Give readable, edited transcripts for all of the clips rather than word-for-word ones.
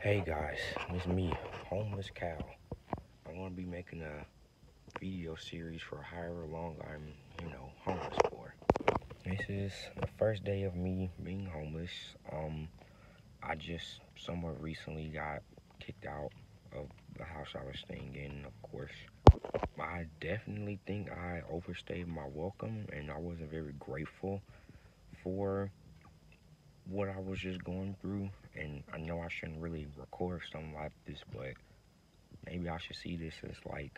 Hey guys, it's me, Homeless Cal. I'm gonna be making a video series for however long I'm, homeless for. This is the first day of me being homeless. I just somewhat recently got kicked out of the house I was staying in, of course. I definitely think I overstayed my welcome and I wasn't very grateful for what I was just going through. And I know I shouldn't really record something like this, but maybe I should see this as like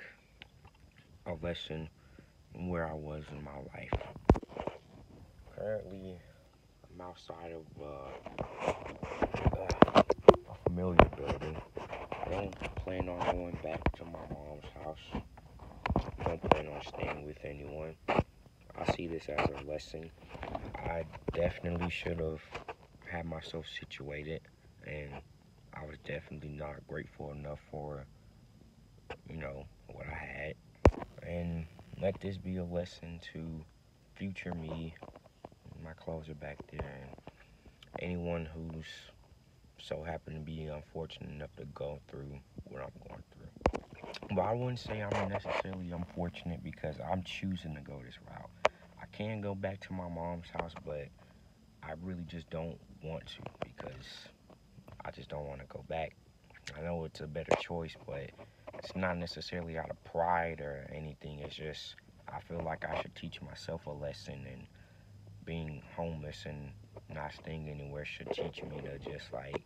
a lesson where I was in my life. Currently, I'm outside of a familiar building. I don't plan on going back to my mom's house. I don't plan on staying with anyone. I see this as a lesson. I definitely should have had myself situated, and I was definitely not grateful enough for, what I had. And let this be a lesson to future me. My clothes are back there, and anyone who's so happened to be unfortunate enough to go through what I'm going through. But I wouldn't say I'm necessarily unfortunate because I'm choosing to go this route. I can go back to my mom's house, but I really just don't want to because I just don't want to go back. I know it's a better choice, but it's not necessarily out of pride or anything. It's just I feel like I should teach myself a lesson, and being homeless and not staying anywhere should teach me to just like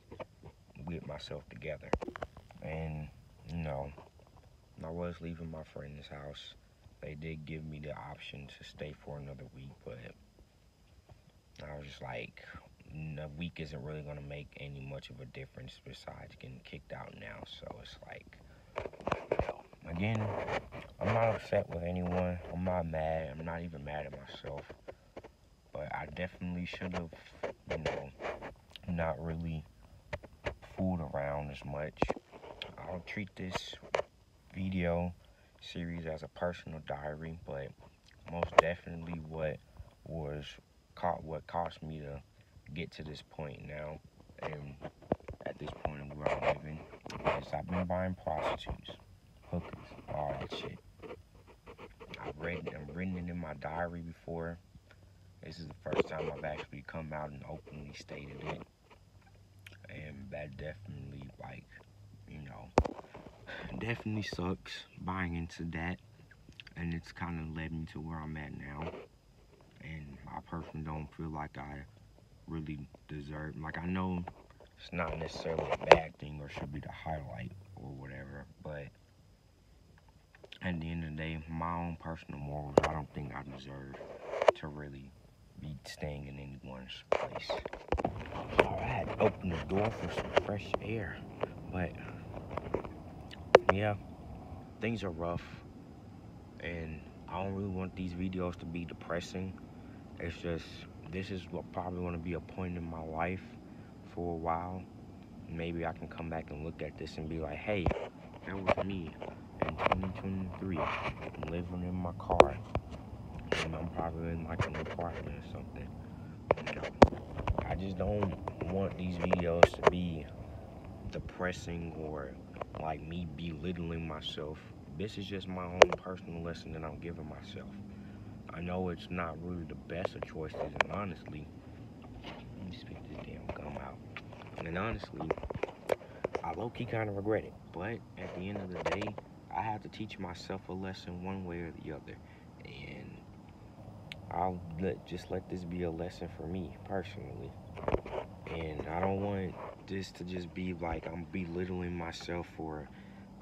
get myself together. And I was leaving my friend's house. They did give me the option to stay for another week, but I was just like, a week isn't really gonna make any much of a difference besides getting kicked out now. So it's like, again, I'm not upset with anyone. I'm not mad. I'm not even mad at myself. But I definitely should have, not really fooled around as much. I'll treat this video series as a personal diary, but most definitely what cost me to get to this point now, and at this point of where I'm living, is I've been buying prostitutes, hookers, all that shit. I've written it in my diary before. This is the first time I've actually come out and openly stated it, and that definitely, definitely sucks buying into that, and it's kind of led me to where I'm at now. And I personally don't feel like I really deserve. Like, I know it's not necessarily a bad thing or should be the highlight or whatever, but at the end of the day, my own personal morals, I don't think I deserve to really be staying in anyone's place. So I had to open the door for some fresh air, but yeah, things are rough, and I don't really want these videos to be depressing. It's just, this is what probably going to be a point in my life for a while. Maybe I can come back and look at this and be like, hey, that was me in 2023, living in my car, and I'm probably in like an apartment or something. I just don't want these videos to be depressing or like me belittling myself. This is just my own personal lesson that I'm giving myself. I know it's not really the best of choices, and honestly, let me spit this damn gum out. And honestly, I low-key kind of regret it. But at the end of the day, I have to teach myself a lesson one way or the other. And I'll just let this be a lesson for me personally. And I don't want this to just be like I'm belittling myself, or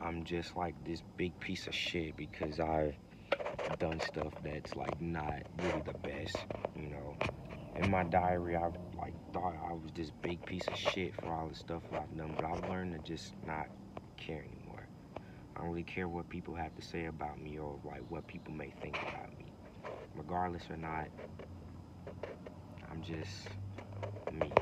I'm just like this big piece of shit because I've done stuff that's like not really the best. In my diary, I like thought I was this big piece of shit for all the stuff I've done, but I've learned to just not care anymore. I don't really care what people have to say about me or like what people may think about me. Regardless or not, I'm just me.